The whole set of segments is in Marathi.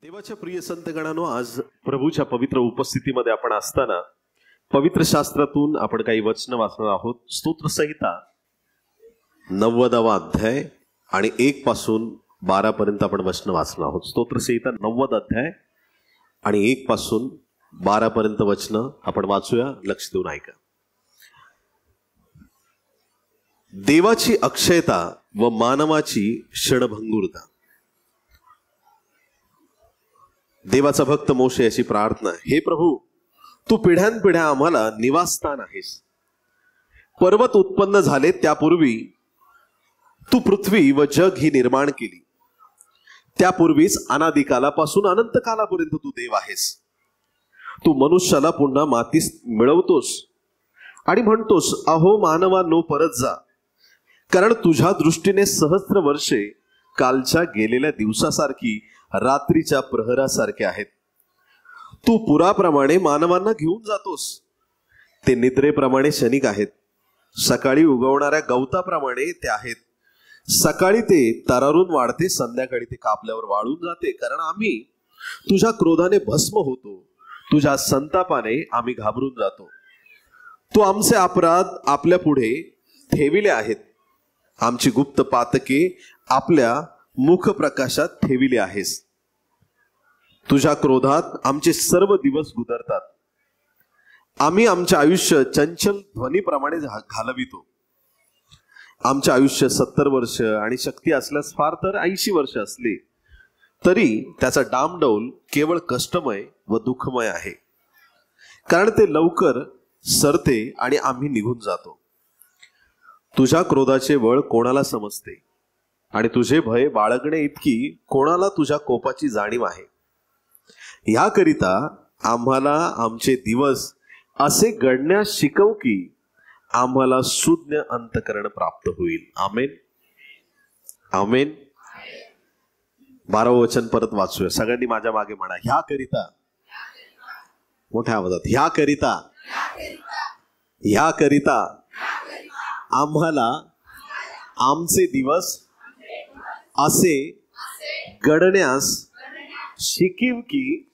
देवाच्या प्रिय संतगणांनो, आज प्रभूच्या पवित्र उपस्थितीमध्ये आपण असताना पवित्र शास्त्रातून आपण काही वचन वाचणार आहोत. स्तोत्र संहिता 90वा अध्याय आणि 1 पासून 12 पर्यंत आपण वचन वाचणार आहोत. स्तोत्र संहिता 90 अध्याय आणि 1 पासून 12 पर्यंत वचन आपण वाचूया. लक्ष देऊन ऐका. देवाची अक्षयता व मानवाची क्षणभंगुरता. देवाचा भक्त मोशे अशी प्रार्थना. हे प्रभू, तू पिढ्यानपिढ्या आम्हाला निवासस्थान आहेस. पर्वत उत्पन्न झाले त्यापूर्वी तू पृथ्वी व जग ही निर्माण केली. त्यापूर्वीच अनादिकालापासून अनंत कालापर्यंत तू देव आहेस. तू मनुष्याला पुन्हा मातीस मिळवतोस आणि म्हणतोस, अहो मानवांनो परत जा, कारण तुझ्या दृष्टीने सहस्त्र वर्षे कालच्या गेलेल्या दिवसासारखी रात्रीच्या प्रहरासारखे आहेत. तू पुराप्रमाणे मानवांना घेऊन जातोस. ते निद्रेप्रमाणे क्षणिक आहेत. सकाळी उगवणाऱ्या गवताप्रमाणे ते आहेत. सकाळी ते तरारून वाढते, संध्याकाळी ते कापल्यावर वाळून जाते. कारण आम्ही तुझ्या क्रोधाने भस्म होतो, तुझ्या संतापाने आम्ही घाबरून जातो. तू आमचे अपराध आपल्या पुढे ठेविले आहेत. आमची गुप्त पातके आपल्या मुख प्रकाशात ठेविले आहेस. तुझ्या क्रोधात आमचे सर्व दिवस गुदरतात. आम्ही आमचे आयुष्य चंचल ध्वनीप्रमाणे घालवितो. आमचे आयुष्य 70 वर्ष आणि शक्ती असल्यास फार तर 80 वर्ष असले तरी त्याचा डामडौल केवळ कष्टमय व दुःखमय आहे. कारण ते लवकर सरते आणि आम्ही निघून जातो. तुझ्या क्रोधाचे बळ कोणाला समजते आणि तुझे भय बाळगणे इतकी कोणाला तुझ्या कोपाची जाणीव आहे. याकरिता आम्हाला आमचे दिवस असे गणण्यास शिकव की आम्हाला शून्य अंतकरण प्राप्त होईल. आमेन, आमेन. 12वं वचन परत वाचूया. सगळ्यांनी माझ्या मागे म्हणा, ह्याकरिता. मोठ्या आवाजात, ह्याकरिता, ह्याकरिता आम्हाला आमचे दिवस असे गणण्यास शिकीव की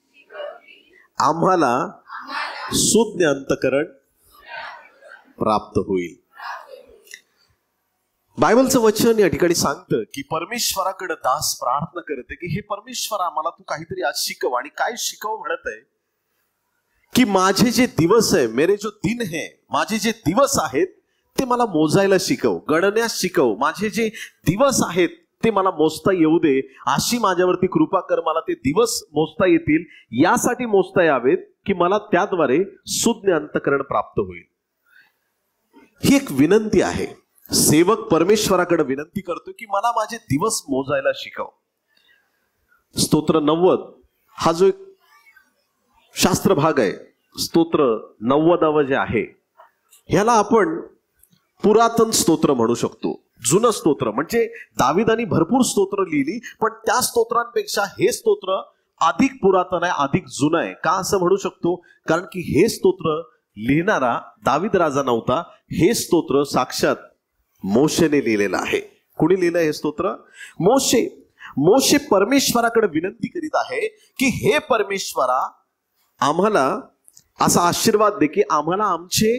आम्हाला शून्य अंतकरण प्राप्त होईल. बायबलचं वचन या ठिकाणी सांगतं की परमेश्वराकडे दास प्रार्थना करते की हे परमेश्वरा, मला तू काहीतरी आज शिकव. आणि काय शिकव म्हणत आहे की माझे जे दिवस आहे, मेरे जो दिन है, माझे जे दिवस आहेत ते मला मोजायला शिकव, गणण्यास शिकव. माझे जे दिवस आहेत ते मला मोजता येऊ दे, अशी माझ्यावरती कृपा कर. मला ते दिवस मोजता येतील, यासाठी मोजता यावेत की मला त्याद्वारे शून्य अंतकरण प्राप्त होईल. ही एक विनंती आहे. सेवक परमेश्वराकडे विनंती करतो की मला माझे दिवस मोजायला शिकव. स्तोत्र 90 हा जो एक शास्त्र भाग आहे, स्तोत्र 90 जे आहे, ह्याला आपण पुरातन स्तोत्र म्हणू शकतो. जुनं स्तोत्र म्हणजे दाविदानी भरपूर स्तोत्र लिहिली, पण त्या स्तोत्रांपेक्षा हे स्तोत्र अधिक पुरातन आहे, अधिक जुनं आहे. का असं म्हणू शकतो? कारण की हे स्तोत्र लिहिणारा दाविद राजा नव्हता. हे स्तोत्र साक्षात मोशेने लिहिलेलं आहे. कुणी लिहिलं हे स्तोत्र? मोशे. मोशे परमेश्वराकडे विनंती करीत आहे की हे परमेश्वरा, आम्हाला असा आशीर्वाद दे की आम्हाला आमचे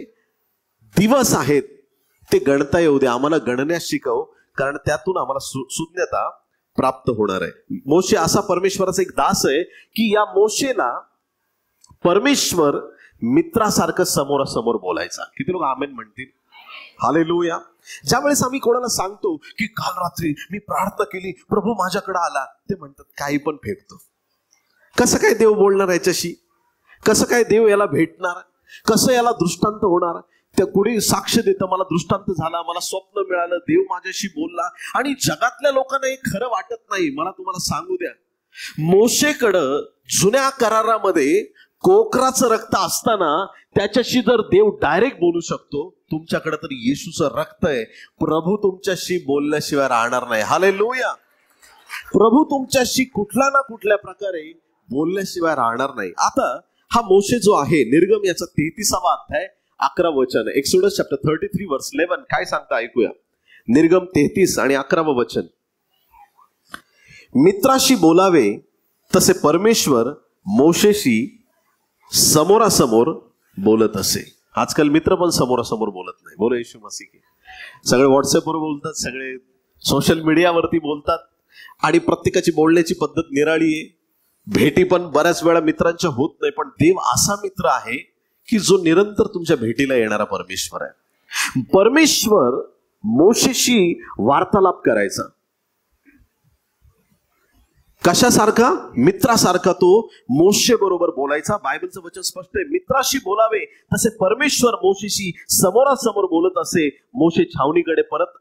दिवस आहेत ते गणता येऊ दे. आम्हाला गणण्यास शिकव, कारण त्यातून आम्हाला शून्यता प्राप्त होणार आहे. मोशे असा परमेश्वराचा एक दास आहे की या मोशेला परमेश्वर मित्रासारखं समोरासमोर बोलायचा. किती लोक आमेन म्हणतील? हालेलुया. ज्यावेळेस आम्ही कोणाला सांगतो की काल रात्री मी प्रार्थना केली, प्रभू माझ्याकडे आला, ते म्हणतात काही पण फेकतो. कसं काय देव बोलणार याच्याशी? कसं काय देव याला भेटणार? कसं याला दृष्टांत होणार? त्या कुणी साक्ष देतं, मला दृष्टांत झाला, मला स्वप्न मिळालं, देव माझ्याशी बोलला. आणि जगातल्या लोकांना हे खरं वाटत नाही. मला तुम्हाला सांगू द्या, मोशेकडं जुन्या करारामध्ये कोकराचं रक्त असताना त्याच्याशी जर देव डायरेक्ट बोलू शकतो, तुमच्याकडे तर येशूचं रक्त आहे. प्रभू तुमच्याशी बोलल्याशिवाय राहणार नाही. हालेलुया. प्रभू तुमच्याशी कुठल्या ना कुठल्या प्रकारे बोलल्याशिवाय राहणार नाही. आता हा मोशे जो आहे, निर्गम याचा 33वा अध्याय 11 वचन, एक्सोडस चॅप्टर 33 वर्स 11 काय सांगता ऐकूया. निर्गम 33 आणि 11 वचन. मित्राशी बोलावे तसे परमेश्वर मोशेशी समोरासमोर बोलत असे. आजकाल मित्र पण समोरासमोर बोलत नाही. बोलो येशू मसीह की. सगळे व्हॉट्सअपवर बोलतात, सगळे सोशल मीडियावरती बोलतात आणि प्रत्येकाची बोलण्याची पद्धत निराळी आहे. भेटी पण बऱ्याच वेळा मित्रांच्या होत नाही. पण देव असा मित्र आहे की जो निरंतर तुमच्या भेटीला येणारा परमेश्वर आहे. परमेश्वर मोशेशी वार्तालाप करायचा. कशासारखा? मित्रासारखा तो मोशे बरोबर बोलायचा. बायबलचं वचन स्पष्ट आहे, मित्राशी बोलावे तसे परमेश्वर मोशेशी समोरासमोर बोलत असे. मोशे छावणीकडे परत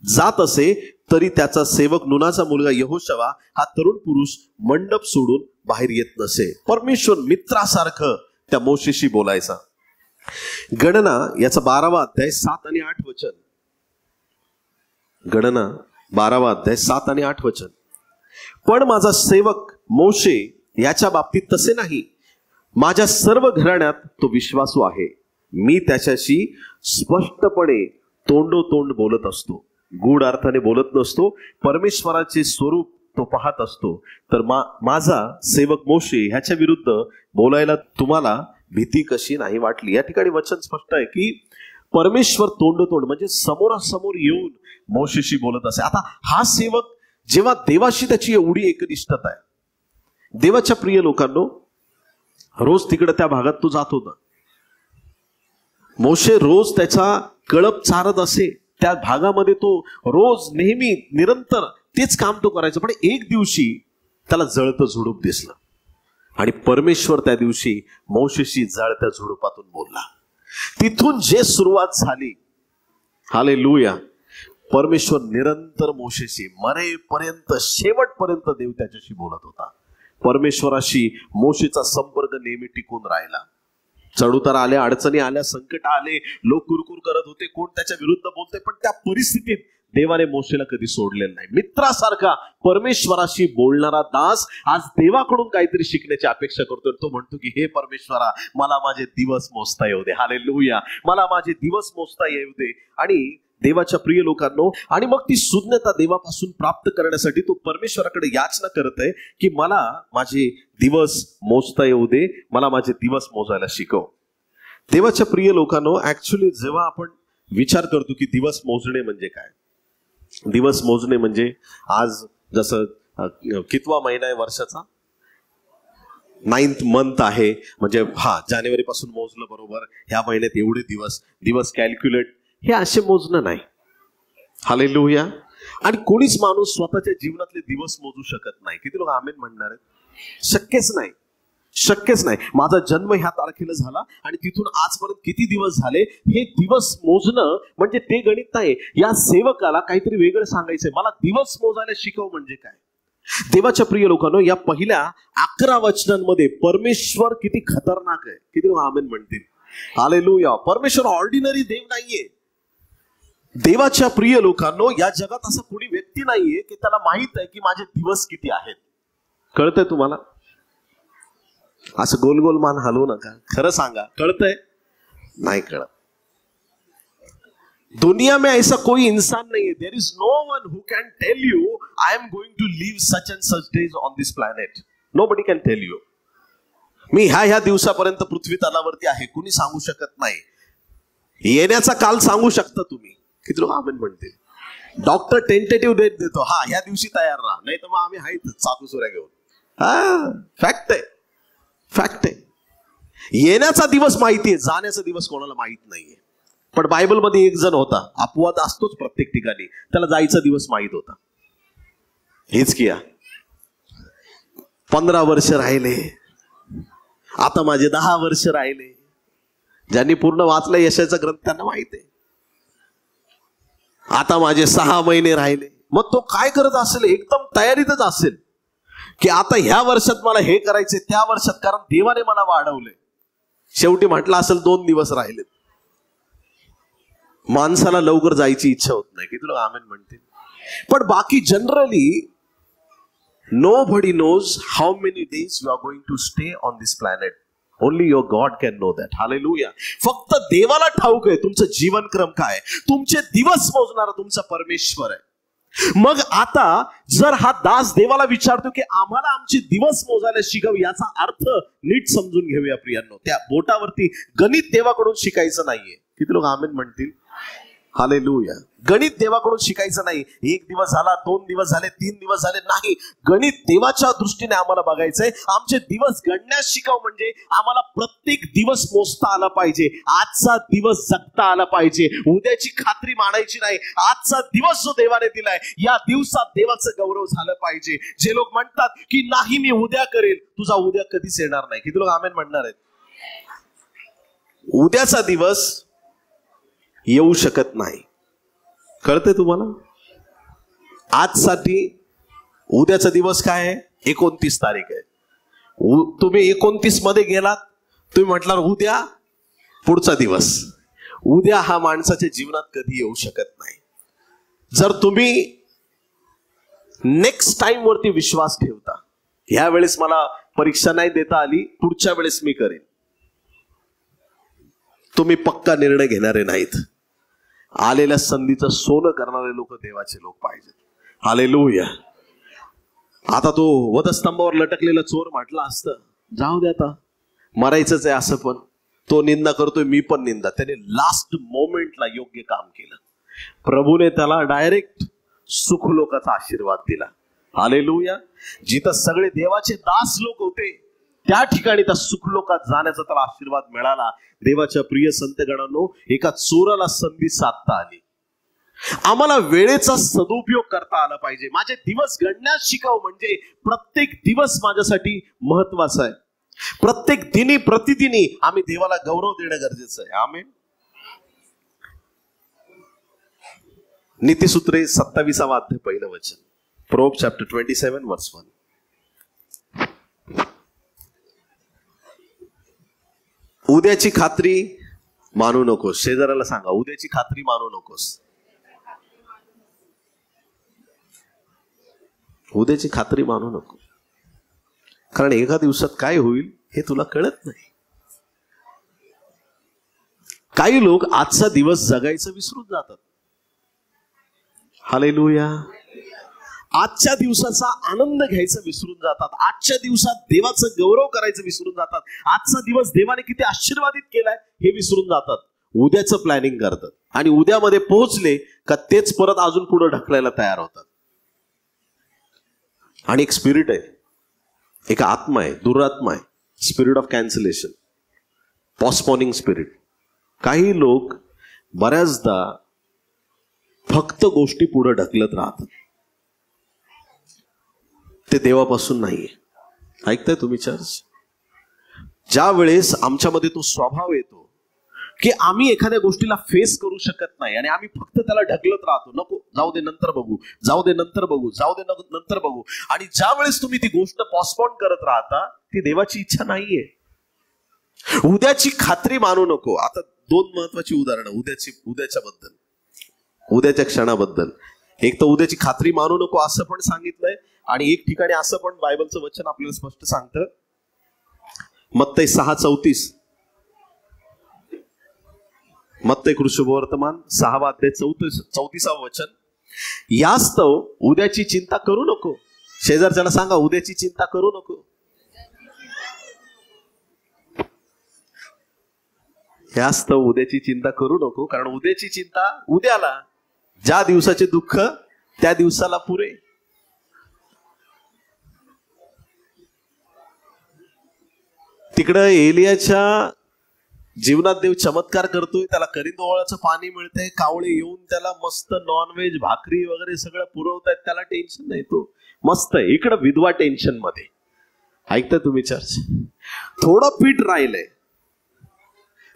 जात असे तरी त्याचा सेवक नूनाचा मुलगा यहोशवा हा तरुण पुरुष मंडप सोडून बाहेर येत नसे. परमेश्वर मित्रासारखं त्या मोशेशी बोलायचा. गणना याचा 12वा अध्याय 7 आणि 8 वचन. गणना 12वा अध्याय 7 आणि 8 वचन. पण माझा सेवक मोशे याच्या बाबतीत तसे नाही. माझ्या सर्व घराण्यात तो विश्वासू आहे. मी त्याच्याशी स्पष्टपणे तोंडोतोंड बोलत असतो. गूढ अर्थाने बोलत नसतो. परमेश्वराचे स्वरूप तो पाहत असतो. तर माझा सेवक मोशे ह्याच्या विरुद्ध बोलायला तुम्हाला भीती कशी नाही वाटली? या ठिकाणी वचन स्पष्ट आहे की परमेश्वर तोंडोतोंड म्हणजे समोरासमोर येऊन मोशेशी बोलत असे. आता हा सेवक जेव्हा देवाशी त्याची एवढी एकनिष्ठता आहे, देवाच्या प्रिय लोकांनो, रोज तिकडे त्या भागात तो जात होता. मोशे रोज त्याचा कळप चारत असे. त्या भागामध्ये तो रोज नेहमी निरंतर तेच काम तो करायचा. पण एक दिवशी त्याला जळतं झुडूप दिसलं आणि परमेश्वर त्या दिवशी मोशेशी जळत्या झुडुपातून बोलला. तिथून जे सुरुवात झाली, हालेलुया, परमेश्वर निरंतर मोशेशी मरेपर्यंत, शेवटपर्यंत देव त्याच्याशी बोलत होता. परमेश्वराशी मोशेचा संपर्क नेहमी टिकून राहिला. चढउतार आले, अडचणी आल्या, संकट आले, लोक कुरकुर करत होते, कोण त्याच्या विरुद्ध बोलते, पण त्या परिस्थितीत देवाने मोशेला कधी सोडलेलं नाही. मित्रासारखा परमेश्वराशी बोलणारा दास आज देवाकडून काहीतरी शिकण्याची अपेक्षा करतोय. तो म्हणतो की हे परमेश्वरा, मला माझे दिवस मोजता येऊ दे. हालेलुया, मला माझे दिवस मोजता येऊ दे. आणि देवाच्या प्रिय लोकांनो, आणि मग ती सुज्ञता देवापासून प्राप्त करण्यासाठी तो परमेश्वराकडे याचना करत आहे की मला माझे दिवस मोजता येऊ दे, मला माझे दिवस मोजायला शिकव. देवाच्या प्रिय लोकांनो, ऍक्च्युली जेव्हा आपण विचार करतो की दिवस मोजणे म्हणजे काय, दिवस मोजणे म्हणजे आज जसं कितवा महिना आहे वर्षाचा, 9th मंथ आहे, म्हणजे जानेवारी पासून मोजलं बरोबर, ह्या महिन्यात एवढे दिवस कॅल्क्युलेट, हे असे मोजणं नाही. हालेलुया. आणि कोणीच माणूस स्वतःच्या जीवनातले दिवस मोजू शकत नाही. किती लोक आमेन म्हणणार आहेत? शक्यच नाही, शक्यच नाही. माझा जन्म ह्या तारखेला झाला आणि तिथून आजपर्यंत किती दिवस झाले, हे दिवस मोजणं म्हणजे ते गणित नाही. या सेवकाला काहीतरी वेगळं सांगायचंय, मला दिवस मोजायला शिकव म्हणजे काय. देवाच्या प्रिय लोकांनो, या पहिल्या 11 वचनांमध्ये परमेश्वर किती खतरनाक आहे. किती लोक आमेन म्हणतील? हालेलुया. परमेश्वर ऑर्डिनरी देव नाहीये. देवाच्या प्रिय लोकांनो, या जगात असं कोणी व्यक्ती नाहीये की त्याला माहित आहे की माझे दिवस किती आहेत. कळतंय तुम्हाला? असं गोल गोल मान हलवू नका, खरं सांगा, कळतंय? नाही कळत. दुनिया में ऐसा कोई इंसान नहीं है. There is no one who can tell you I am going to live such and such days on this planet. Nobody can tell you. मी ह्या दिवसापर्यंत पृथ्वी तलावरती आहे, कुणी सांगू शकत नाही. येण्याचा काल सांगू शकता तुम्ही. किती लोक आमेन म्हणतील? डॉक्टर टेंटेटिव्ह डेट देतो, ह्या दिवशी तयार राहा, नाही तर मग आम्ही आहेत चाकू सुऱ्या घेऊन. फॅक्ट आहे, फॅक्ट आहे. येण्याचा दिवस माहितीये, जाण्याचा दिवस कोणाला माहित नाहीये. पण बायबलमध्ये एक जण होता, अपवाद असतोच प्रत्येक ठिकाणी, त्याला जायचा दिवस माहित होता. हेच किया. 15 वर्ष राहिले, आता माझे 10 वर्ष राहिले. ज्यांनी पूर्ण वाचलं यशाचा ग्रंथ त्यांना माहित आहे. आता माझे 6 महिने राहिले. मग तो काय करत असेल? एकदम तयारीतच असेल की आता ह्या वर्षात मला हे करायचे, त्या वर्षात, कारण देवाने मला वाढवलंय. शेवटी म्हटलं असेल 2 दिवस राहिलेत. माणसाला लवकर जायची इच्छा होत नाही. किती लोक आमेन म्हणतील? पण बाकी generally nobody knows how many days you are going to stay on this planet. Only your God can know that. Hallelujah. फक्त देवाला ठाऊक आहे तुमचं जीवनक्रम काय, तुमचे दिवस मोजणारा तुमचा परमेश्वर आहे. मग आता जर हा दास देवाला विचारतो की आम्हाला आमचे दिवस मोजायला शिकव, याचा अर्थ नीट समजून घेऊया प्रियांनो. त्या बोटावरती गणित देवाकडून शिकायचं नाहीये. किती लोक आमेन म्हणतील? हालेलुया. गणित देवाकडून शिकायचं नाही. 1 दिवस झाला, 2 दिवस झाले, 3 दिवस झाले, नाही. गणित देवाच्या दृष्टीने आम्हाला बघायचंय. आमचे दिवस गणण्यास शिकव, म्हणजे आम्हाला प्रत्येक दिवस मोजता आला पाहिजे. आजचा दिवस जगता आला पाहिजे. उद्याची खात्री मानायची नाही. आजचा दिवस जो देवाने दिलाय, या दिवसात देवाचं गौरव झालं पाहिजे. जे लोक म्हणतात की नाही मी उद्या करेल, तुझा उद्या कधीच येणार नाही. किती लोक आमेन म्हणणार आहेत? उद्याचा दिवस येऊ शकत नाही. कळतंय तुम्हाला? आजसाठी उद्याचा दिवस काय आहे? 29 तारीख आहे. तुम्ही 29 मध्ये गेलात, तुम्ही म्हटणार उद्या पुढचा दिवस. उद्या हा माणसाच्या जीवनात कधी येऊ शकत नाही. जर तुम्ही नेक्स्ट टाइम वरती विश्वास ठेवता, ह्या वेळेस मला परीक्षा नाही देता आली, पुढच्या वेळेस मी करेन, तुम्ही पक्का निर्णय घेणारे नाहीत. आलेल्या संधीचं सोनं करणारे लोक देवाचे लोक पाहिजेत. हालेलुया. आता तो वधस्तंभावर लटकलेला चोर म्हटला असतं, जाऊ दे आता मरायचंच आहे असं, पण तो निंदा करतोय, मी पण निंदा. त्याने लास्ट मोमेंटला योग्य काम केलं. प्रभूने त्याला डायरेक्ट सुखलोकाचा आशीर्वाद दिला. हालेलुया. जिथं सगळे देवाचे दास लोक होते, त्या ठिकाणी त्या सुखलोकात जाण्याचा त्याला आशीर्वाद मिळाला. देवाच्या प्रिय संतगणांनो, एका चोराला संधी साधता आली. आम्हाला वेळेचा सदुपयोग करता आला पाहिजे. माझे दिवस गणण्यास शिकव, म्हणजे प्रत्येक दिवस माझ्यासाठी महत्वाचा आहे. प्रत्येक दिनी प्रतिदिनी आम्ही देवाला गौरव देणं गरजेचं आहे. आमेन. नीतिसूत्रे 27वा अध्याय, पहिलं वचन. प्रोब चॅप्टर 27 वर्स 1. उद्याची खात्री मानू नकोस. शेजाऱ्याला सांगा, उद्याची खात्री मानू नकोस. उद्याची खात्री मानू नको, कारण एका दिवसात काय होईल हे तुला कळत नाही. काही लोक आजचा दिवस जगायचं विसरून जातात. हालेलुया. आजच्या दिवसाचा आनंद घ्यायचं विसरून जातात. आजच्या दिवसात देवाचं गौरव करायचं विसरून जातात. आजचा दिवस देवाने किती आशीर्वादित केलाय हे विसरून जातात. उद्याचं प्लॅनिंग करतात आणि उद्यामध्ये पोहोचले का तेच परत अजून पुढे ढकलायला तयार होतात. आणि एक स्पिरिट आहे, एक आत्मा आहे, दुरात्मा आहे, spirit of cancellation, postponing spirit. काही लोक बऱ्याचदा फक्त गोष्टी पुढे ढकलत राहतात. ते देवापासून नाहीये. ऐकताय तुम्ही चर्च? ज्या वेळेस आमच्यामध्ये तो स्वभाव येतो की आम्ही एखाद्या गोष्टीला फेस करू शकत नाही आणि आम्ही फक्त त्याला ढकलत राहतो, नको जाऊ दे नंतर बघू, जाऊ दे नंतर बघू, जाऊ दे नंतर बघू. आणि ज्या वेळेस तुम्ही ती गोष्ट पोस्टपोन करत राहता, ती देवाची इच्छा नाहीये. उद्याची खात्री मानू नको. आता 2 महत्वाची उदाहरणं उद्याच्याबद्दल, उद्याच्या क्षणाबद्दल. एक तर उद्याची खात्री मानू नको असं पण सांगितलंय, आणि एक ठिकाणी असं पण बायबलचं वचन आपल्याला स्पष्ट सांगतं. मत्तई 6:34, मत्तई कृष्णवर्तमान 6वा अध्याय 34वा वचन. यास्तव उद्याची चिंता करू नको. शेजारच्याला सांगा, उद्याची चिंता करू नको. यास्तव उद्याची चिंता करू नको, कारण उद्याची चिंता उद्याला, ज्या दिवसाचे दुःख त्या दिवसाला पुरे. तिकडं एलियाच्या जीवनात देव चमत्कार करतोय. त्याला करिंदोळाचं पाणी मिळतंय, कावळे येऊन त्याला मस्त नॉनव्हेज भाकरी वगैरे सगळं पुरवतायत. त्याला टेन्शन नाही, तो मस्त आहे. इकडं विधवा टेन्शन मध्ये. ऐकता तुम्ही चर्च? थोडं पीठ राहिलंय,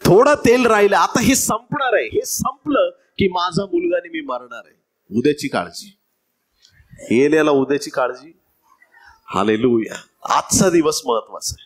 थोडं तेल राहिलंय, आता हे संपणार आहे. हे संपलं की माझा मुलगा आणि मी मरणार आहे. उद्याची काळजी. एलियाला उद्याची काळजी. हालेलुया. आजचा दिवस महत्वाचा आहे.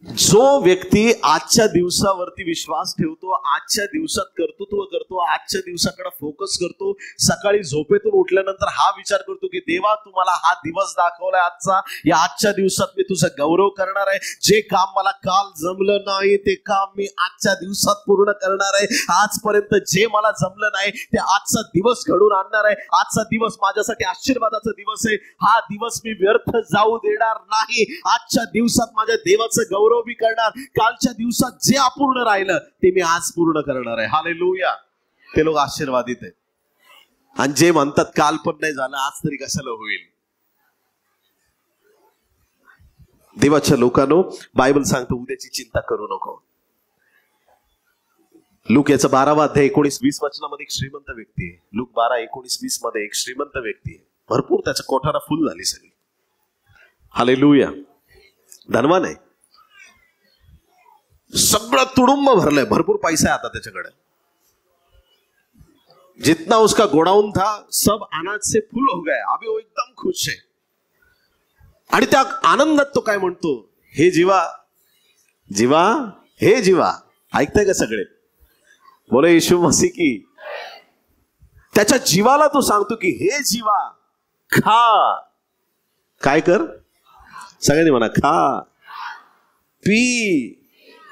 जो व्यक्ती आजच्या दिवसावरती विश्वास ठेवतो, आजच्या दिवसात कर्तृत्व करतो, आजच्या दिवसाकडे फोकस करतो. सकाळी झोपेतून उठल्यानंतर हा विचार करतो की देवा तू मला हा दिवस दाखवलाय आजचा, या आजच्या दिवसात मी तुझा गौरव करणार आहे. जे काम मला काल जमलं नाही ते काम मी आजच्या दिवसात पूर्ण करणार आहे. आजपर्यंत जे मला जमलं नाही ते आजचा दिवस घडून आणणार आहे. आजचा दिवस माझ्यासाठी आशीर्वादाचा दिवस आहे. हा दिवस मी व्यर्थ जाऊ देणार नाही. आजच्या दिवसात माझ्या देवाचं गौरव मी करणार. कालच्या दिवसात जे अपूर्ण राहिलं ते मी आज पूर्ण करणार आहे. हालेलुया. ते लोक आशीर्वादित आहेत. आणि जे म्हणतात काल पण नाही झालं आज तरी कशाला होईल. देवाच्या लोकांनो, बायबल सांगतो उद्याची चिंता करू नको. लूक याचा 12वा अध्याय 19-20 वचनामध्ये एक श्रीमंत व्यक्ती आहे. लूक 12:19-20 मध्ये एक श्रीमंत व्यक्ती आहे. भरपूर त्याचा कोठारा फुल झाली सगळी. हालेलुया. धनवान आहे. सगळं तुडुंब भरलंय. भरपूर पैसा आहे आता त्याच्याकडे. जितना उसका गोडाउन था सब अनाज से फुल हो गया. अभी वो एकदम खुश है. आणि त्या आनंदात तो काय म्हणतो, हे जीवा जीवा हे जीवा. ऐकताय का सगळे? बोले येशू मसीह की. त्याच्या जीवाला तो सांगतो की हे जीवा खा. काय कर? सगळ्यांनी म्हणा खा पी.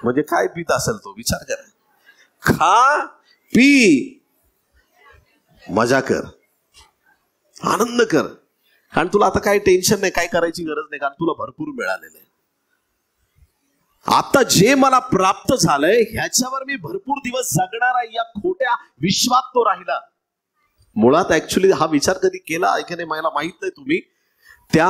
म्हणजे काय पित असेल तो विचार करा. खा पी मजा कर आनंद कर. कारण तुला आता काही टेन्शन नाही, काय करायची गरज नाही, कारण तुला भरपूर मिळालेलं आहे. आता जे मला प्राप्त झालंय ह्याच्यावर मी भरपूर दिवस जगणार आहे या खोट्या विश्वात तो राहिला. मुळात ऍक्च्युली हा विचार कधी केला की नाही मला माहित नाही. तुम्ही त्या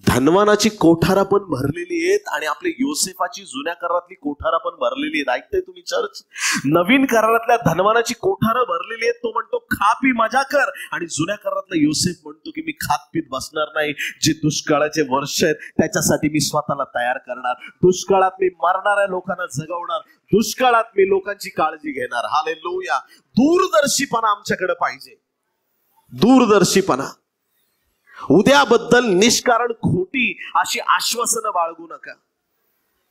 धनवानाची कोठारा पण भरलेली आहेत आणि आपली योसेफाची जुन्या करारातली कोठारा पण भरलेली आहेत. ऐकताय तुम्ही चर्च? नवीन करारातल्या धनवानाची कोठारा भरलेली आहेत. तो म्हणतो खा पी मजा कर. आणि जुन्या करारातला योसेफ म्हणतो की मी खात पीत बसणार नाही. जे दुष्काळाचे वर्ष आहेत त्याच्यासाठी मी स्वतःला तयार करणार. दुष्काळात मी मरणाऱ्या लोकांना जगवणार. दुष्काळात मी लोकांची काळजी घेणार. हालेलुया. दूरदर्शीपणा आमच्याकडे पाहिजे. दूरदर्शीपणा. उद्याबद्दल निष्कारण खोटी अशी आश्वासनं बाळगू नका.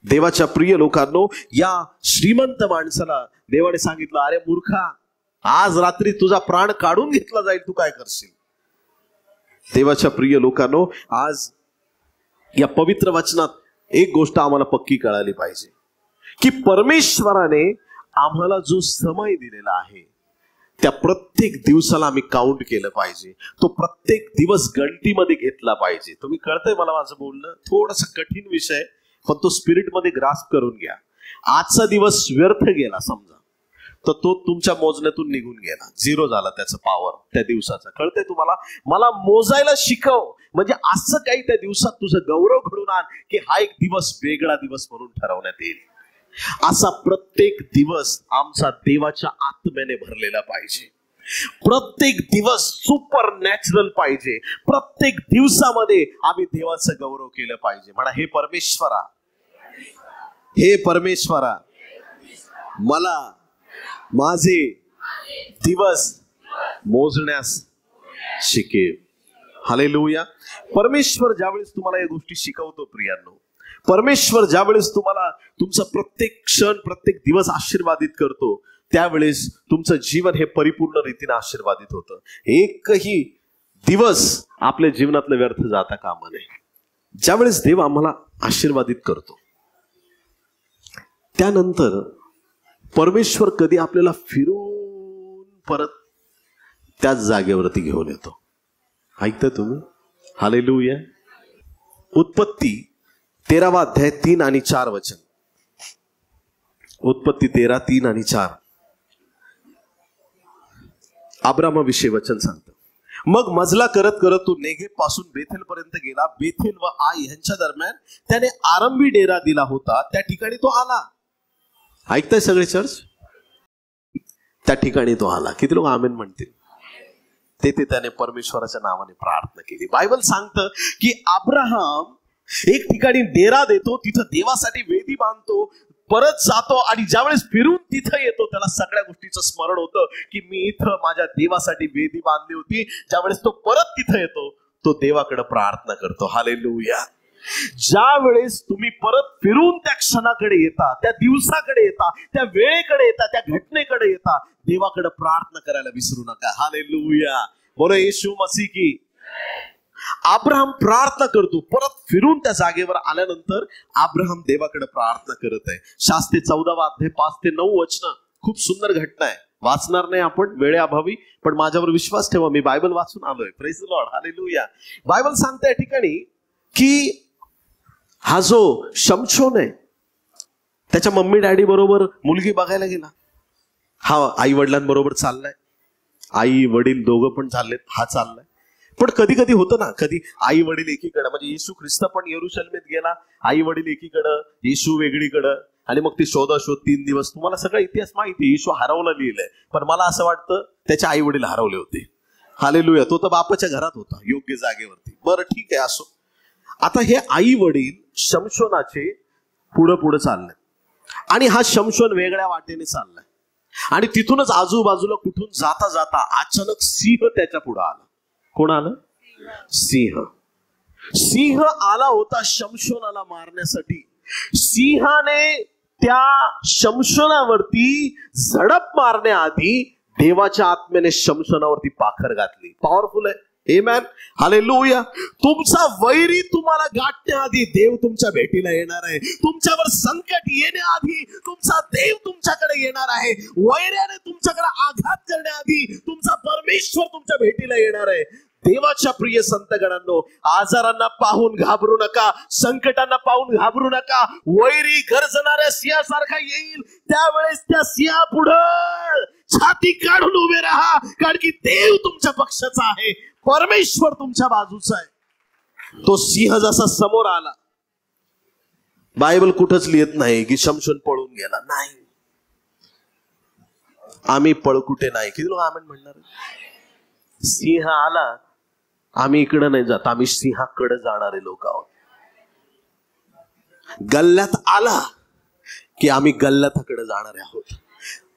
देवाच्या प्रिय लोकांनो, या श्रीमंत माणसाला देवाने सांगितलं, अरे मूर्खा, आज रात्री तुझा प्राण काढून घेतला जाईल, तू काय करशील? देवाच्या प्रिय लोकांनो, आज या पवित्र वचनात एक गोष्ट आम्हाला पक्की कळाली पाहिजे की परमेश्वराने आम्हाला जो समय दिलेला आहे त्या प्रत्येक दिवसाला आम्ही काउंट केलं पाहिजे. तो प्रत्येक दिवस गणतीमध्ये घेतला पाहिजे. तुम्ही कळतंय मला माझं बोलणं? थोडासा कठीण विषय, पण तो स्पिरिट मध्ये ग्रास्प करून घ्या. आजचा दिवस व्यर्थ गेला समजा, तर तो तुमच्या मोजण्यातून निघून गेला. 0 झाला त्याचं पॉवर त्या दिवसाचा. कळतंय तुम्हाला? मला मोजायला शिकव, म्हणजे असं काही त्या दिवसात तुझं गौरव घडून आण की हा एक दिवस वेगळा दिवस म्हणून ठरवण्यात येईल. असा प्रत्येक दिवस आमचा देवाच्या आत्म्याने भरलेला पाहिजे. प्रत्येक दिवस सुपर नॅचरल पाहिजे. प्रत्येक दिवसामध्ये आम्ही देवाचं गौरव केलं पाहिजे. म्हणा, हे परमेश्वरा, हे परमेश्वरा, मला माझे दिवस मोजण्यास शिकेव. हालेलुया. परमेश्वर ज्यावेळेस तुम्हाला या गोष्टी शिकवतो प्रियांनो, परमेश्वर ज्यावेळेस तुम्हाला तुमचा प्रत्येक क्षण प्रत्येक दिवस आशीर्वादित करतो, त्यावेळेस तुमचं जीवन हे परिपूर्ण रीतीने आशीर्वादित होतं. एकही दिवस आपल्या जीवनातलं व्यर्थ जाता कामा नये. ज्यावेळेस देव आम्हाला आशीर्वादित करतो त्यानंतर परमेश्वर कधी आपल्याला फिरून परत त्याच जागेवरती घेऊन येतो. ऐकता तुम्ही? हालेलुया. उत्पत्ती 13वा अध्याय 3 आणि 4 वचन. उत्पत्ती 13, 3 आणि 4. अब्रामाविषयी वचन सांगतं. मग मजला करत करत तो नेगेब पासून बेथेल पर्यंत गेला. बेथेल व आई यांच्या दरम्यान त्याने आरंभी डेरा दिला होता, त्या ठिकाणी तो आला. ऐकताय सगळे चर्च? त्या ठिकाणी तो आला. किती लोक आमेन म्हणतील? तेथे त्याने परमेश्वराच्या नावाने प्रार्थना केली. बायबल सांगतं की अब्राहम एक ठिकाणी डेरा देतो, तिथं देवासाठी वेदी बांधतो, परत जातो आणि ज्यावेळेस फिरून तिथं येतो त्याला सगळ्या गोष्टीचं स्मरण होतं की मी इथं माझ्या देवासाठी वेदी बांधली होती. ज्यावेळेस तो परत तिथं येतो तो देवाकडे प्रार्थना करतो. हालेलुया. ज्या वेळेस तुम्ही परत फिरून त्या क्षणाकडे येता, त्या दिवसाकडे येता, त्या वेळेकडे येता, त्या घटनेकडे येता, देवाकडे प्रार्थना करायला विसरू नका. हालेलुया, बोलो येशू मसीह की. अब्राहम प्रार्थना करतो, परत फिरून त्या जागेवर आल्यानंतर अब्राहम देवाकडे प्रार्थना करत आहे. शास्त्री 14 अध्याय 5 ते 9 वचन, खूप सुंदर घटना आहे. वाचणार नाही आपण वेळेअभावी, पण माझ्यावर विश्वास ठेवा, मी बायबल वाचून आलोय. Praise the Lord, hallelujah. Bible सांगते या ठिकाणी की हा जो शमशोन आहे त्याच्या मम्मी डॅडी बरोबर मुलगी बघायला गेला. हा आई वडिलांबरोबर चाललाय, आई वडील दोघं पण चाललेत, हा चाललाय. पण कधी कधी होतं ना, कधी आई वडील एकीकडं, म्हणजे येशू ख्रिस्त पण यरुशलेमेत गेला, आई वडील एकीकडं, येशू वेगळीकडं, आणि मग ती शोधाशोध 3 दिवस. तुम्हाला सगळा इतिहास माहिती, येशू हरवला लिहिलंय, पण मला असं वाटतं त्याच्या आई वडील हरवले होते. हालेलुया, तो तर बापाच्या घरात होता, योग्य जागेवरती. बरं ठीक आहे, असो. आता हे आई वडील शमशोनाचे पुढं पुढं चालले, आणि हा शमशोन वेगळ्या वाटेने चाललाय, आणि तिथूनच आजूबाजूला कुठून जाता जाता अचानक सिंह त्याच्या पुढे आला. कोण आलं? सिंह. सिंह आला होता शमशोनाला मारण्यासाठी. सिंहाने त्या शमशोनावरती झडप मारण्याआधी देवाच्या आत्म्याने शमशोनावरती पाखर घातली. पॉवरफुल आहे. आमेन, हालेलुया. तुमचा वैरी तुम्हाला गाठण्याआधी देव तुमच्या भेटीला येणार आहे. तुमच्यावर संकट येण्याआधी तुमचा देव तुमच्याकडे येणार आहे. वैर्याने तुमच्याकडे आघात करण्याआधी तुमचा परमेश्वर तुमच्या भेटीला येणार आहे. देवाच्या प्रिय संतगणांनो, आजारांना पाहून घाबरू नका, संकटांना पाहून घाबरू नका. वैरी गर्जणाऱ्या सिंहासारखा येईल, त्यावेळेस त्या सिंहापुढे छाती काढून उभे राहा, कारण की देव तुमच्या पक्षाचा आहे, परमेश्वर तुमच्या बाजूचा आहे. तो सिंह जसा समोर आला, बायबल कुठंच लिहित नाही की शमशोन पळून गेला. नाही, आम्ही पळकुटे नाही. किती लोक आमेन म्हणणार? सिंह आला, आम्ही इकडे नाही जात, आम्ही सिंहाकडे जाणारे लोक आहोत. गल्ल्यात आला की आम्ही गल्ल्याकडे जाणारे आहोत.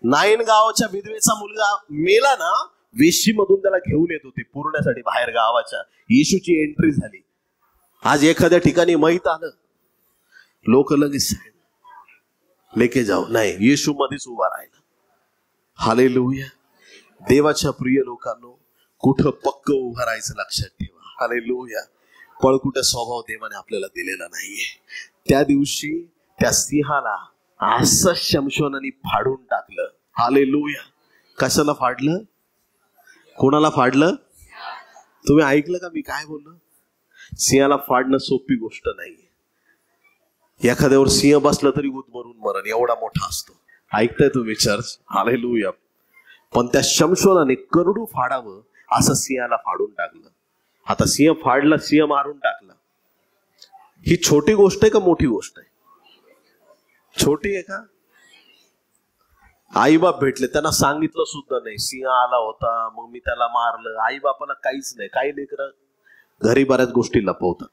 नाईन गावाच्या विधवेचा मुलगा मेला ना, वेशीमधून त्याला घेऊन येत होते पुरण्यासाठी बाहेर गावाच्या. येशूची एंट्री झाली. आज एखाद्या ठिकाणी माहित आलं, लोक लगेच लेके जाऊ, नाही, येशू मध्येच उभा राहिला. हालेलुया. देवाच्या प्रिय लोकांनो, कुठं पक्क उभं राहायचं लक्षात ठेवा. हालेलुया. पळकुटा स्वभाव देवाने आपल्याला दिलेला नाहीये. त्या दिवशी त्या सिंहाला असं शमशोनाने फाडून टाकलं. हालेलुया. कशाला फाडलं? कोणाला फाडलं? तुम्ही ऐकलं का मी काय बोललो? सिंहाला फाडणं सोपी गोष्ट नाहीये. एखाद्यावर सिंह बसला तरी गुदमरून मरण, एवढा मोठा असतो. ऐकताय तुम्ही चर्च? हालेलुया. पण त्या शमशोनाने करडू फाडावं असं सिंहाला फाडून टाकलं. आता सिंह फाडला, सिंह मारून टाकला. ही छोटी गोष्ट आहे का मोठी गोष्ट आहे? छोटी आहे का? आई बाप भेटले, त्यांना सांगितलं सुद्धा नाही, सिंह आला होता मग मी त्याला मारलं. आई बापाला काहीच नाही. काही लेकरं घरी बऱ्याच गोष्टी लपवतात,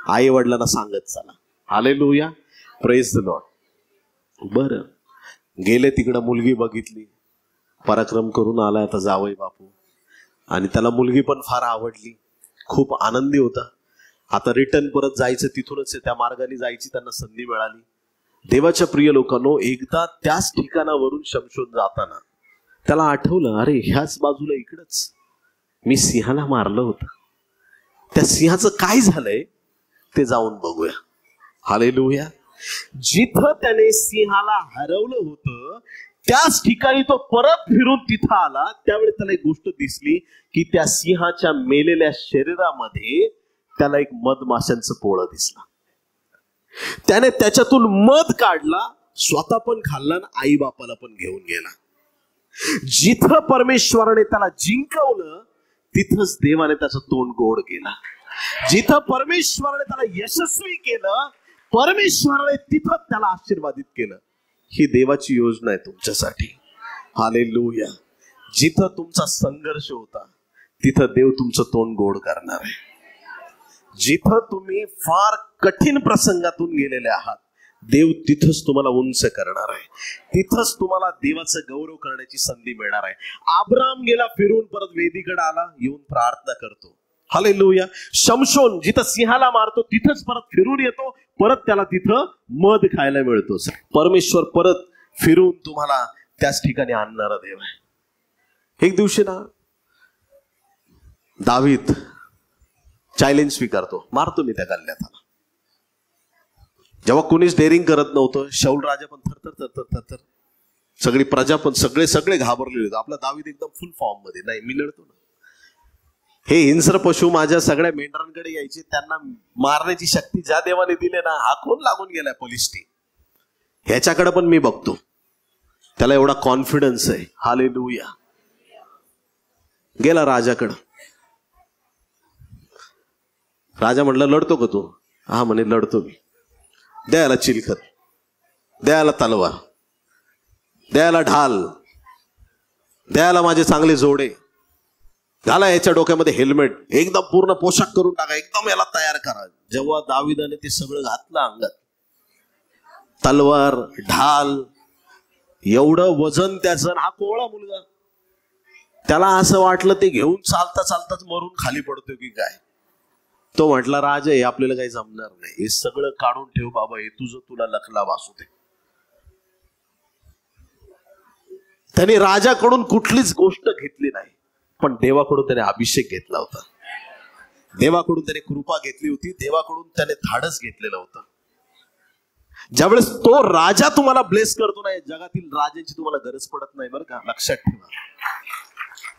आई वडिलांना सांगत चला. Hallelujah, praise the Lord. बरं, गेले तिकडं, मुलगी बघितली, पराक्रम करून आला आता जावई बापू, आणि त्याला मुलगी पण फार आवडली, खूप आनंदी होता. आता रिटर्न परत जायचं, तिथूनच त्या मार्गाने जायची त्यांना संधी मिळाली. देवाच्या प्रिय लोकांनो, एकदा त्याच ठिकाणावरून शमशोन जाताना त्याला आठवलं, अरे ह्याच बाजूला इकडच मी सिंहाला मारलं होतं, त्या सिंहाचं काय झालंय ते जाऊन बघूया. हालेलुया. जिथं त्याने सिंहाला हरवलं होतं त्याच ठिकाणी तो परत फिरून तिथं आला. त्यावेळी त्याला एक गोष्ट दिसली की त्या सिंहाच्या मेलेल्या शरीरामध्ये त्याला एक मधमाशांचं पोळं दिसलं. त्याने त्याच्यातून मध काढला, स्वतः पण खाल्ला, आई बापाला पण घेऊन गेला. जिथं परमेश्वराने त्याला जिंकवलं तिथंच देवाने त्याचं तोंड गोड केलं. जिथं परमेश्वराने त्याला यशस्वी केलं, परमेश्वराने तिथं त्याला आशीर्वादित केलं. ही देवाची योजना आहे तुमच्यासाठी. हालेलुया. जिथं तुमचा संघर्ष होता तिथं देव तुमचं तोंड गोड करणार आहे. जिथं तुम्ही फार कठीण प्रसंगातून गेलेले आहात, देव तिथंच तुम्हाला उंच करणार आहे. तिथंच तुम्हाला देवाचं गौरव करण्याची संधी मिळणार आहे. अब्राहम गेला फिरून, परत वेदीकडे आला, येऊन प्रार्थना करतो. हालेलुया. शमशोन जिथं सिंहाला मारतो तिथंच परत फिरून येतो, परत त्याला तिथं मध खायला मिळतो. परमेश्वर परत फिरून तुम्हाला त्याच ठिकाणी आणणारा देव आहे. एक दिवशी ना दावीद चॅलेंज स्वीकारतो, मारतो मी त्या गल्ल्याताला. जेव्हा कोणीच डेअरिंग करत नव्हतं, शाऊल राजा पण थरथर, सगळी प्रजा पण सगळे घाबरलेले होते. आपला दावीद एकदम फुल फॉर्म मध्ये, नाही मी लढतो ना. हे हिंस्र पशु माझ्या सगळ्या मेंढरांकडे यायचे, त्यांना मारण्याची शक्ती ज्या देवाने दिले ना, हा कोण लागून गेलाय पोलिसटी, ह्याच्याकडे पण मी बघतो. त्याला एवढा कॉन्फिडन्स आहे. हालेलुया. गेला राजाकडं. राजा म्हणलं लढतो का तू? हा म्हणे लढतो मी. द्यायला चिलखत, द्यायला तलवार, द्यायला ढाल, द्यायला माझे चांगले जोडे, घाला याच्या डोक्यामध्ये हेल्मेट, एकदम पूर्ण पोशाख करून टाका, एकदम याला तयार करा. जेव्हा दाविदाने ते सगळं घातलं अंगात, तलवार, ढाल, एवढं वजन त्याचं, हा कोवळा मुलगा, त्याला असं वाटलं ते घेऊन चालता चालताच मरून खाली पडतो की काय. तो म्हटला राजा हे आपल्याला काही जमणार नाही, हे सगळं काढून ठेव बाबा, हे तुझं तुला लखला वासू दे. त्याने राजाकडून कुठलीच गोष्ट घेतली नाही, पण देवाकडून त्याने अभिषेक घेतला होता, देवाकडून त्याने कृपा घेतली होती, देवाकडून त्याने धाडस घेतलेलं होतं. ज्यावेळेस तो राजा तुम्हाला ब्लेस करतो ना, जगातील राजांची तुम्हाला गरज पडत नाही बरं का, लक्षात ठेवा.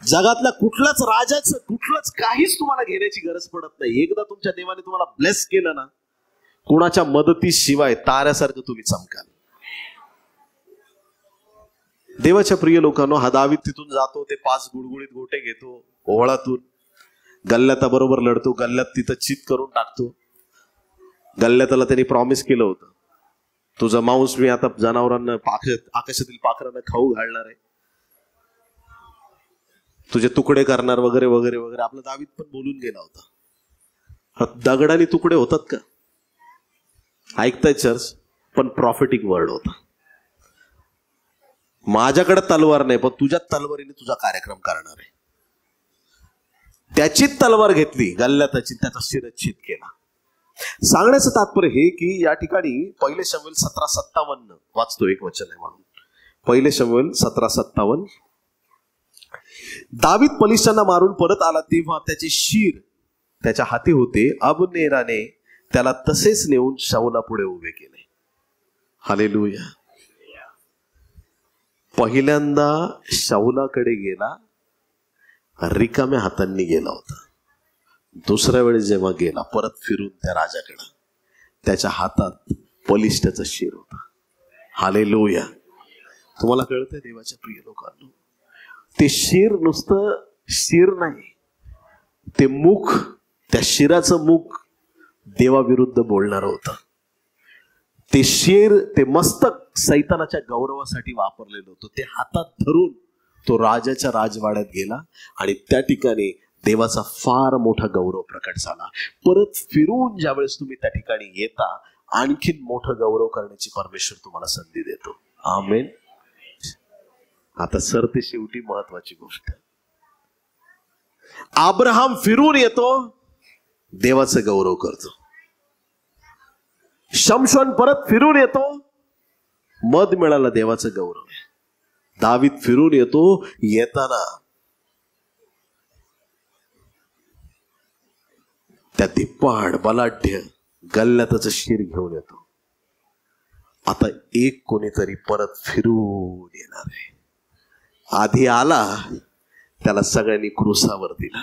जगातल्या कुठल्याच राजाचं कुठलंच काहीच तुम्हाला घेण्याची गरज पडत नाही. एकदा तुमच्या देवाने तुम्हाला ब्लेस केलं ना, कुणाच्या मदतीशिवाय ताऱ्यासारखं तुम्ही चमकाल. देवाच्या प्रिय लोकांनो, हा दावीद तिथून जातो, ते 5 गुडगुडीत गोटे घेतो ओहळातून, गल्ल्याता बरोबर लढतो, गल्ल्यात तिथं चित करून टाकतो. गल्ल्याताला त्यांनी प्रॉमिस केलं होतं, तुझा मांस मी आता जनावरांना आकाशातील पाखरांना खाऊ घालणार आहे, तुझे तुकडे करणार वगैरे वगैरे वगैरे. आपला दावीद पण बोलून गेला होता. दगडाने तुकडे होतात का? ऐकताय चर्च? पण प्रॉफिटिक वर्ड होता. माझ्याकडे तलवार नाही, पण तुझ्या तलवारीने तुझा कार्यक्रम करणार आहे. त्याचीच तलवार घेतली गल्ल्याताची, त्याचा शिरच्छेद केला. सांगण्याचं तात्पर्य हे की या ठिकाणी 1 शमूएल 17:57 वाचतो, एक वचन आहे म्हणून. 1 शमूएल 17:57. दावीद पलिश्त्यांना मारून परत आला तेव्हा त्याचे शीर त्याच्या हाती होते. अबनेराने त्याला तसेच नेऊन शाऊला पुढे उभे केले. हालेलुया. पहिल्यांदा शाऊलाकडे गेला, रिकाम्या हातांनी गेला होता. दुसऱ्या वेळेस जेव्हा गेला परत फिरून त्या राजाकडे, त्याच्या हातात पलिश्त्याचा शीर होता. हालेलुया. तुम्हाला कळतंय देवाच्या प्रिय लोकांनो, ते शीर नुसतं शीर नाही, ते मुख, त्या शिराचं मुख देवाविरुद्ध बोलणार होतं. ते शीर, ते मस्तक सैतानाच्या गौरवासाठी वापरलेलं होतं. ते हातात धरून तो राजाच्या राजवाड्यात गेला आणि त्या ठिकाणी देवाचा फार मोठा गौरव प्रकट झाला. परत फिरून ज्यावेळेस तुम्ही त्या ठिकाणी येता, आणखीन मोठं गौरव करण्याची परमेश्वर तुम्हाला संधी देतो. आमेन. आता सरते शेवटी महत्वाची गोष्ट, अब्राहम फिरून येतो, देवाचं गौरव करतो. शमशोन परत फिरून येतो, मध मिळाला, देवाचं गौरव. दावीद फिरून येतो, येताना त्या दिप्पाड बलाढ्य गल्ल्याताचं शीर घेऊन येतो. आता एक कोणीतरी परत फिरून येणार आहे. आधी आला त्याला सगळ्यांनी क्रुसावर दिला,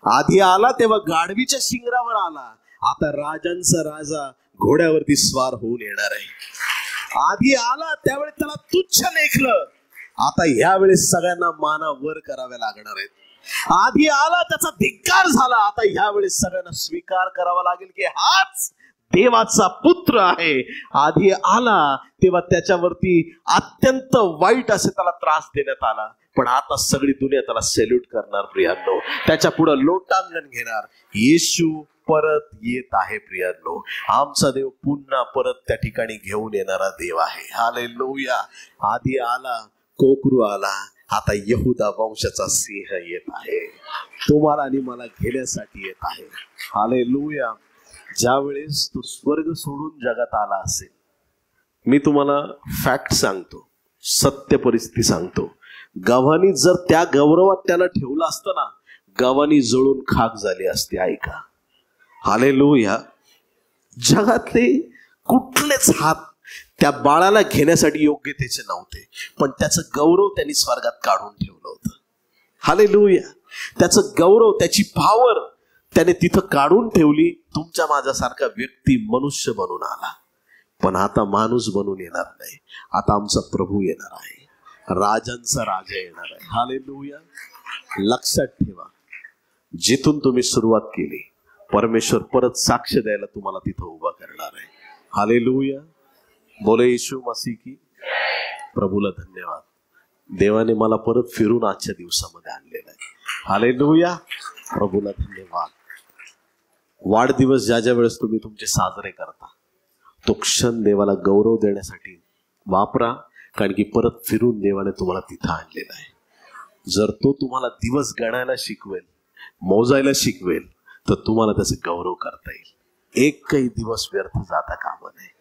आधी आला तेव्हा गाढवीच्या शिंगरावर आला, आता राजांचा राजा घोड्यावरती स्वार होऊन येणार आहे. आधी आला त्यावेळेस त्याला तुच्छ लेखलं, आता यावेळेस सगळ्यांना माना वर कराव्या लागणार आहेत. आधी आला त्याचा धिक्कार झाला, आता यावेळेस सगळ्यांना स्वीकार करावा लागेल की हाच देवाचा पुत्र आहे. आधी आला तेव्हा त्याच्यावरती अत्यंत वाईट असे त्याला त्रास देण्यात आला, पण आता सगळी दुनिया त्याला सॅल्यूट करणार प्रियांनो, त्याच्या पुढे लोटांगण घेणार. येशू परत येत आहे प्रियांनो. आमचा देव पुन्हा परत त्या ठिकाणी घेऊन येणारा देव आहे. हालेलुया. आधी आला, कोकरू आला, आता यहूदा वंशाचा सिंह येत आहे, तुम्हाला आणि मला घेण्यासाठी येत आहे. हालेलुया. ज्या वेळेस तो स्वर्ग सोडून जगात आला असेल, मी तुम्हाला फॅक्ट सांगतो, सत्य परिस्थिती सांगतो, गव्हाणी जर त्या गौरवात त्याला ठेवलं असतं ना, गव्हाणी जळून खाक झाली असती. ऐका, हालेलुया. जगातले कुठलेच हात त्या बाळाला घेण्यासाठी योग्यतेचे नव्हते, पण त्याचं गौरव त्यांनी स्वर्गात काढून ठेवलं होतं. हालेलुया. त्याचं गौरव, त्याची पॉवर त्याने तिथं काढून ठेवली. तुमच्या माझ्यासारखा व्यक्ती मनुष्य बनून आला, पण आता माणूस बनून येणार नाही. आता आमचा प्रभू येणार आहे, राजांचा राजा येणार आहे. हालेलुया. लक्षात ठेवा, जिथून तुम्ही सुरुवात केली, परमेश्वर परत साक्ष द्यायला तुम्हाला तिथं उभा करणार आहे. हालेलुया. बोले येशू मसीह की. प्रभूला धन्यवाद. देवाने मला परत फिरून आजच्या दिवसामध्ये आणलेलं आहे. हालेलुया. प्रभूला धन्यवाद. वाढदिवस ज्या ज्या वेळेस तुम्ही तुमचे साजरे करता, तो क्षण देवाला गौरव देण्यासाठी वापरा, कारण की परत फिरून देवाने तुम्हाला तिथं आणलेला आहे. जर तो तुम्हाला दिवस गणायला शिकवेल, मोजायला शिकवेल, तर तुम्हाला त्याचे गौरव करता येईल. एकही दिवस व्यर्थ जाता कामा नये.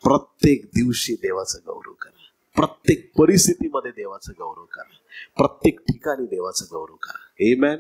प्रत्येक दिवशी देवाचा गौरव करा, प्रत्येक परिस्थितीमध्ये देवाचा गौरव करा, प्रत्येक ठिकाणी देवाचा गौरव करा. आमेन.